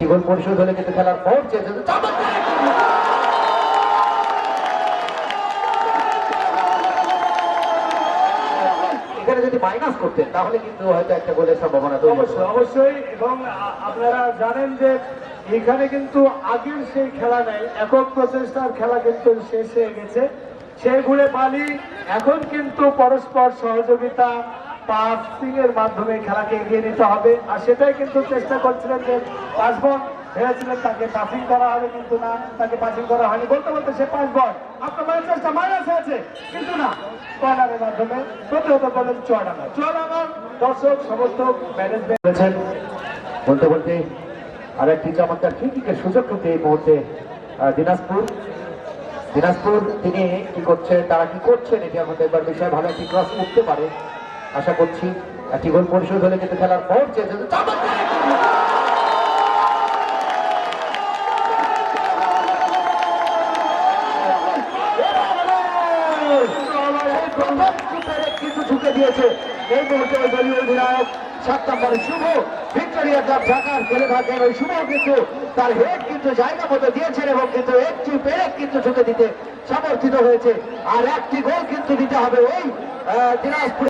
গোল পরিশোধ হলে কিন্তু খেলার পর এখানে যদি মাইনাস করতেন তাহলে কিন্তু হয়তো একটা গোলের সম্ভাবনা অবশ্যই। এবং আপনারা জানেন যে এখানে কিন্তু আগের সেই খেলা নেই, একক প্রচেষ্টার খেলা কিন্তু শেষ হয়ে গেছে। সেই ঘুরে বালি এখন কিন্তু পরস্পর সহযোগিতা পাসিং এর মাধ্যমে খেলাকে এগিয়ে নিতে হবে, আর সেটাই কিন্তু চেষ্টা করছিলেন যে পাসবল ভেবেছিলেন তাকে পাসিং করা হবে, কিন্তু না, তাকে পাসিং করা হয়নি। বলতে বলতে সে পাসবল আপনার মানে চেষ্টা মাইনাস হয়েছে, কিন্তু না, কর্নারের মাধ্যমে প্রতিহত করলেন চুয়াডাঙ্গা দর্শক সমর্থক ম্যানেজমেন্ট করেছেন। বলতে বলতে আর একটি চমৎকার ফ্রি কিকের সুযোগ কিন্তু এই মুহূর্তে দিনাজপুর তিনি কি করছেন, তারা কি করছেন, এটি আমাদের একবার বিষয় ভালো একটি ক্রস করতে পারে আশা করছি। একটি গোল পরিশোধ হলে কিন্তু খেলার পর কিন্তু ঝুঁকে দিয়েছে এই মুহূর্তে দলীয় অধিনায়ক 7 নম্বরে শুভ ভিক্টোরিয়া কাপ ঢাকার খেলে থাকেন। ওই শুভ কিন্তু তার হেড কিন্তু জায়গা মতো দিয়েছেন এবং কিন্তু একটি পেরেক কিন্তু ঝুঁকে দিতে সমর্থিত হয়েছে। আর একটি গোল কিন্তু দিতে হবে ওই দিনাজপুর।